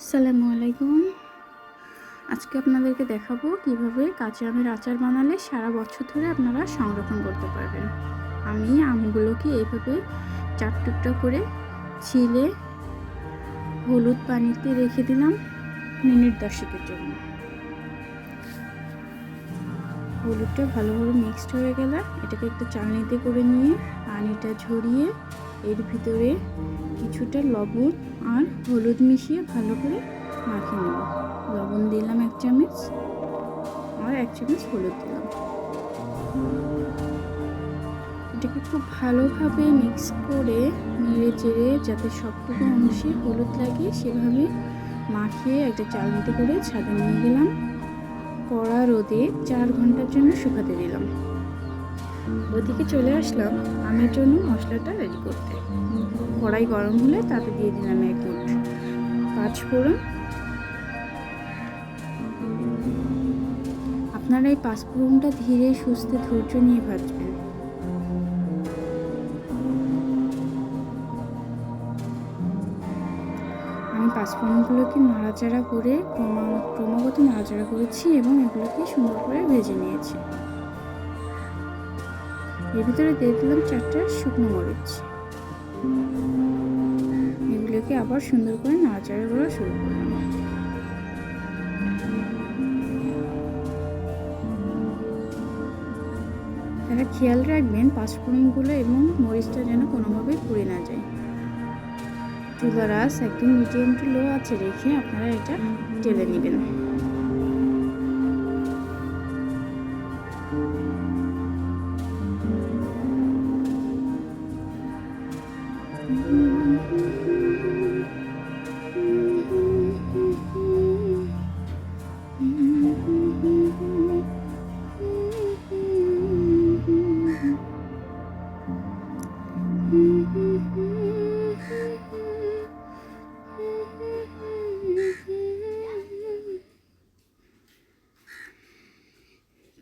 আসসালামু আলাইকুম। আজকে আপনাদেরকে দেখাবো কিভাবে কাঁচা আমের আচার বানালে সারা বছর ধরে আপনারা সংরক্ষণ করতে পারবেন। আমি আমগুলোকে এইভাবে 4 টুকরা করে ছিলে হলুদ পানিতে রেখে দিলাম মিনিট 10-এর জন্য। হলুদটা ভালোভাবে মিক্সড হয়ে গেলে এটাকে একটা চালনিতে করে নিয়ে পানিটা ঝরিয়ে এর ভিতরে কিছুটা লবণ আর হলুদ মিশিয়ে ভালো করে মাখিয়ে নেব। লবণ দিলাম 1 চামচ আর 1 চামচ হলুদ দিলাম। এটাকে খুব ভালোভাবে মিক্স করে নেড়ে চেড়ে যাতে সবটুকু অংশে হলুদ লাগে সেভাবে মাখিয়ে একটা চালনিতে করে ছাদে নিয়ে গেলাম। কড়া রোদে 4 ঘন্টার জন্য শুকাতে দিলাম। ওদিকে চলে আসলাম আমের জন্য মশলাটা রেডি করতে। কড়াই গরম হলে তাতে দিয়ে দিলাম 1 মুঠ পাঁচফোড়ন। আপনারা এই পাঁচফোড়নটা ধীরে সুস্থে ধৈর্য নিয়ে ভাজবেন। আমি পাঁচফোড়নগুলোকে নাড়াচাড়া করে ক্রমাগত নাড়াচাড়া করেছি এবং এগুলোকে সুন্দর করে ভেজে নিয়েছি। এর ভিতরে দিয়ে দিলাম 4টা শুকনো মরিচ। এগুলোকে আবার সুন্দর করে নাড়াচাড়া করা শুরু করলাম। তারা খেয়াল রাখবেন পাঁচফোড়নগুলো এবং মরিচটা যেন কোনোভাবে পুড়ে না যায়। চুলার আঁচ একদম মিডিয়াম টু লো আঁচে রেখে আপনারা এটা ঢেলে নেবেন।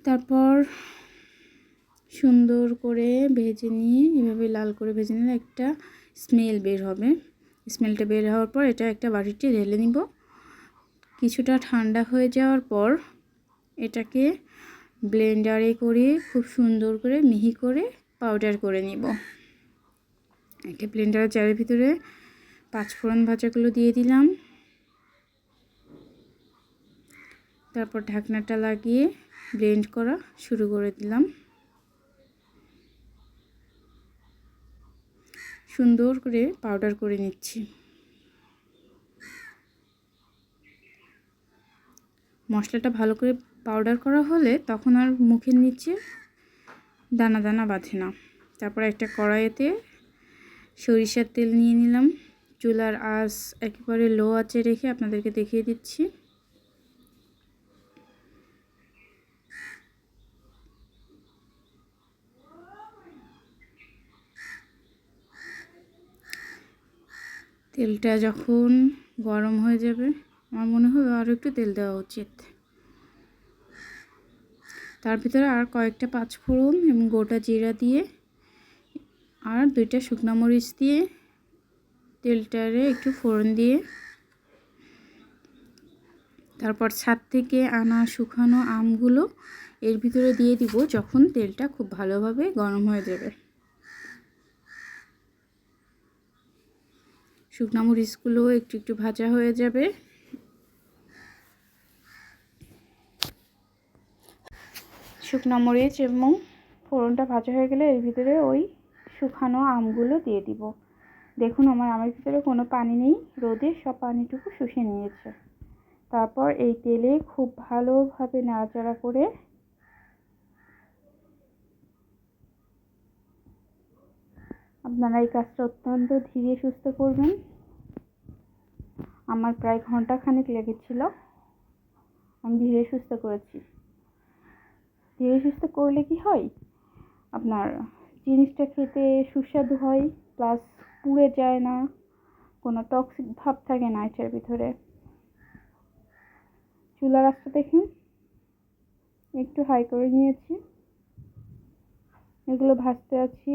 তারপর সুন্দর করে ভেজে নিয়ে এভাবে লাল করে ভেজে নিলে একটা স্মেল বের হবে। স্মেলটা বের হওয়ার পর এটা একটা বাটিতে ঢেলে নিব। কিছুটা ঠান্ডা হয়ে যাওয়ার পর এটাকে ব্লেন্ডারে করে খুব সুন্দর করে মিহি করে পাউডার করে নিব। একটা ব্লেন্ডারের জারের ভিতরে পাঁচফোড়ন ভাজাগুলো দিয়ে দিলাম। তারপর ঢাকনাটা লাগিয়ে ব্লেন্ড করা শুরু করে দিলাম। সুন্দর করে পাউডার করে নিচ্ছি। মশলাটা ভালো করে পাউডার করা হলে তখন আর মুখের নিচে দানা দানা বাঁধে না। তারপর একটা কড়াইতে সরিষার তেল নিয়ে নিলাম। চুলার আঁচ একেবারে লো আঁচে রেখে আপনাদেরকে দেখিয়ে দিচ্ছি। তেলটা যখন গরম হয়ে যাবে আমার মনে হয় আরও একটু তেল দেওয়া উচিত। তার ভিতরে আর কয়েকটা পাঁচফোড়ন এবং গোটা জিরা দিয়ে আর 2টা শুকনো মরিচ দিয়ে তেলটারে একটু ফোড়ন দিয়ে তারপর ছাদ থেকে আনা শুকানো আমগুলো এর ভিতরে দিয়ে দিব যখন তেলটা খুব ভালোভাবে গরম হয়ে যাবে। শুকনো মরিচগুলো একটু একটু ভাজা হয়ে যাবে। শুকনো মরিচ এবং ফোড়নটা ভাজা হয়ে গেলে এর ভিতরে ওই শুকানো আমগুলো দিয়ে দিব। দেখুন আমার আমের ভিতরে কোনো পানি নেই, রোদে সব পানিটুকু শুষে নিয়েছে। তারপর এই তেলে খুব ভালোভাবে নাড়াচাড়া করে আপনারা এই কাজটা অত্যন্ত ধীরে সুস্থে করবেন। আমার প্রায় ঘন্টাখানেক লেগেছিল। আমি ধীরে সুস্থে করেছি। ধীরে সুস্থে করলে কি হয়, আপনার জিনিসটা খেতে সুস্বাদু হয়, প্লাস পুড়ে যায় না, কোনো টক্সিক ভাব থাকে না এটার ভিতরে। চুলার আঁচটা দেখুন একটু হাই করে নিয়েছি। এগুলো ভাজতে আছি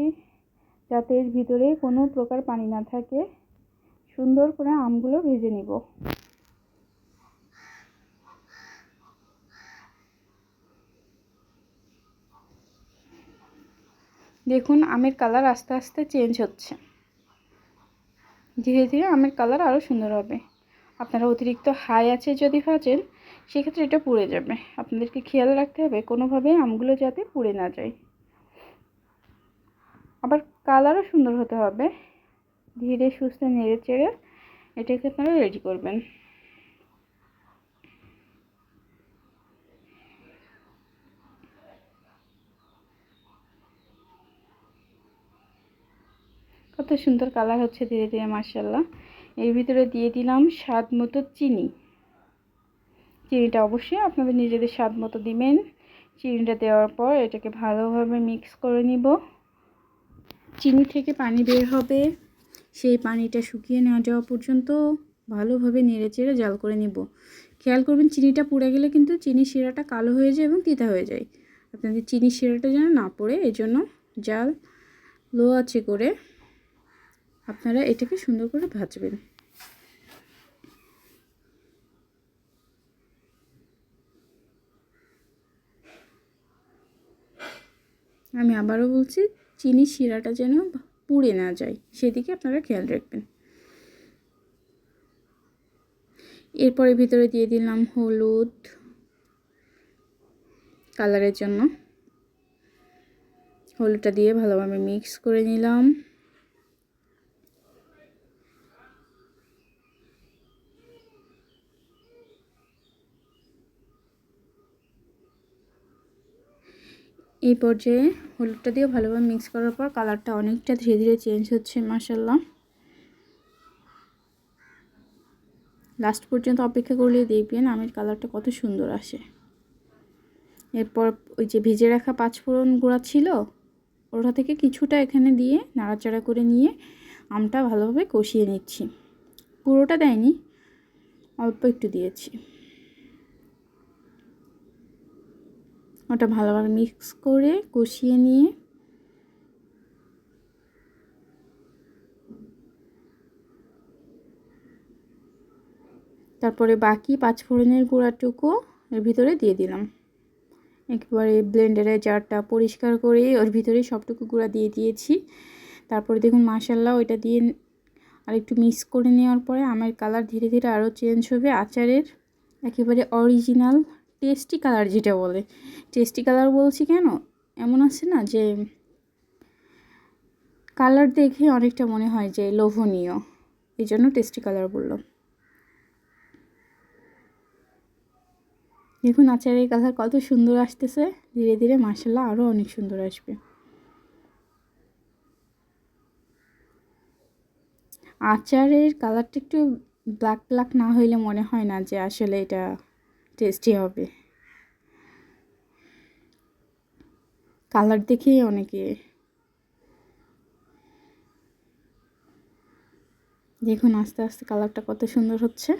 যাতে এর ভিতরে কোনো প্রকার পানি না থাকে। সুন্দর করে আমগুলো ভেজে নিব। দেখুন আমের কালার আস্তে আস্তে চেঞ্জ হচ্ছে, ধীরে ধীরে আমের কালার আরও সুন্দর হবে। আপনারা অতিরিক্ত হাই আছে যদি ভাজেন সেক্ষেত্রে এটা পুড়ে যাবে। আপনাদেরকে খেয়াল রাখতে হবে কোনোভাবে আমগুলো যাতে পুড়ে না যায়, আবার কালারও সুন্দর হতে হবে। ধীরে সুস্থে নেড়ে চেড়ে এটাকে আপনারা রেডি করবেন। কত সুন্দর কালার হচ্ছে ধীরে ধীরে, মাশাআল্লাহ। এর ভিতরে দিয়ে দিলাম স্বাদ মতো চিনি। চিনিটা অবশ্যই আপনাদের নিজেদের স্বাদ মতো দিবেন। চিনিটা দেওয়ার পর এটাকে ভালোভাবে মিক্স করে নিব। চিনি থেকে পানি বের হবে, সেই পানিটা শুকিয়ে না যাওয়া পর্যন্ত ভালোভাবে নেড়েচেড়ে জাল করে নিব। খেয়াল করবেন চিনিটা পুড়ে গেলে কিন্তু চিনির শিরাটা কালো হয়ে যায় এবং তিতা হয়ে যায়। আপনাদের চিনির শিরাটা যেন না পড়ে এজন্য জাল লো আঁচে করে আপনারা এটাকে সুন্দর করে ভাজবেন। আমি আবারও বলছি, চিনির শিরাটা যেন পুড়ে না যায় সেদিকে আপনারা খেয়াল রাখবেন। এরপরে ভিতরে দিয়ে দিলাম হলুদ কালারের জন্য। হলুদটা দিয়ে ভালোভাবে মিক্স করে নিলাম। এই পর্যায়ে হলুদটা দিয়ে ভালোভাবে মিক্স করার পর কালারটা অনেকটা ধীরে ধীরে চেঞ্জ হচ্ছে, মাশাআল্লাহ। লাস্ট পর্যন্ত অপেক্ষা করলে দেখবেন আমের কালারটা কত সুন্দর আসে। এরপর ওই যে ভেজে রাখা পাঁচফোড়ন গুঁড়া ছিল ওটা থেকে কিছুটা এখানে দিয়ে নাড়াচাড়া করে নিয়ে আমটা ভালোভাবে কষিয়ে নিচ্ছি। পুরোটা দেয়নি, অল্প একটু দিয়েছি। ওটা ভালোভাবে মিক্স করে কষিয়ে নিয়ে তারপরে বাকি পাঁচফোড়নের গুঁড়াটুকু এর ভিতরে দিয়ে দিলাম। একবারে ব্লেন্ডারের জারটা পরিষ্কার করে ওর ভিতরে সবটুকু গুঁড়া দিয়ে দিয়েছি। তারপরে দেখুন মাশাআল্লাহ ওইটা দিয়ে আরেকটু মিক্স করে নেওয়ার পরে আমের কালার ধীরে ধীরে আরও চেঞ্জ হবে। আচারের একেবারে অরিজিনাল টেস্টি কালার যেটা বলে, টেস্টি কালার বলছি কেন, এমন আছে না যে কালার দেখে অনেকটা মনে হয় যে লোভনীয়, এই জন্য টেস্টি কালার বললাম। দেখুন আচারের কালার কত সুন্দর আসতেছে, ধীরে ধীরে মাশাআল্লাহ আরও অনেক সুন্দর আসবে। আচারের কালারটা একটু ব্ল্যাক ব্ল্যাক না হইলে মনে হয় না যে আসলে এটা টেস্টি হবে। কালার দেখেই অনেকে, দেখুন আস্তে আস্তে কালারটা কত সুন্দর হচ্ছে।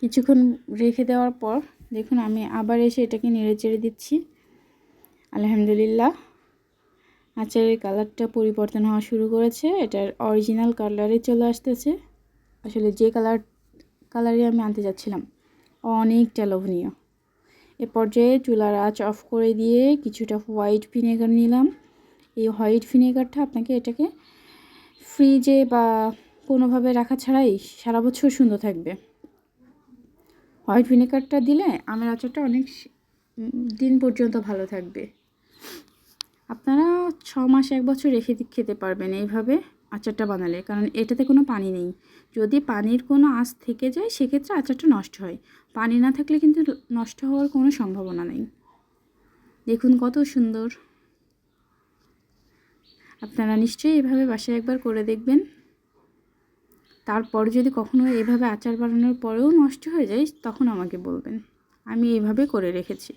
কিছুক্ষণ রেখে দেওয়ার পর দেখুন আমি আবার এসে এটাকে নেড়ে চেড়ে দিচ্ছি। আলহামদুলিল্লাহ আচারের কালারটা পরিবর্তন হওয়া শুরু করেছে, এটার অরিজিনাল কালারে চলে আসতেছে। আসলে যে কালারই আমি আনতে যাচ্ছিলাম অনেকটা লোভনীয়। এ পর্যায়ে চুলার আঁচ অফ করে দিয়ে কিছুটা হোয়াইট ভিনেগার নিলাম। এই হোয়াইট ভিনেগারটা আপনাকে এটাকে ফ্রিজে বা কোনোভাবে রাখা ছাড়াই সারা বছর সুন্দর থাকবে। হোয়াইট ভিনেগারটা দিলে আমের আচারটা অনেক দিন পর্যন্ত ভালো থাকবে। আপনারা 6 মাস 1 বছর রেখে খেতে পারবেন এইভাবে আচারটা বানালে, কারণ এটাতে কোনো পানি নেই। যদি পানির কোনো আঁচ থেকে যায় সেক্ষেত্রে আচারটা নষ্ট হয়, পানি না থাকলে কিন্তু নষ্ট হওয়ার কোনো সম্ভাবনা নেই। দেখুন কত সুন্দর। আপনারা নিশ্চয়ই এভাবে বাসায় একবার করে দেখবেন। তারপর যদি কখনো এভাবে আচার বানানোর পরেও নষ্ট হয়ে যায় তখন আমাকে বলবেন, আমি এভাবে করে রেখেছি।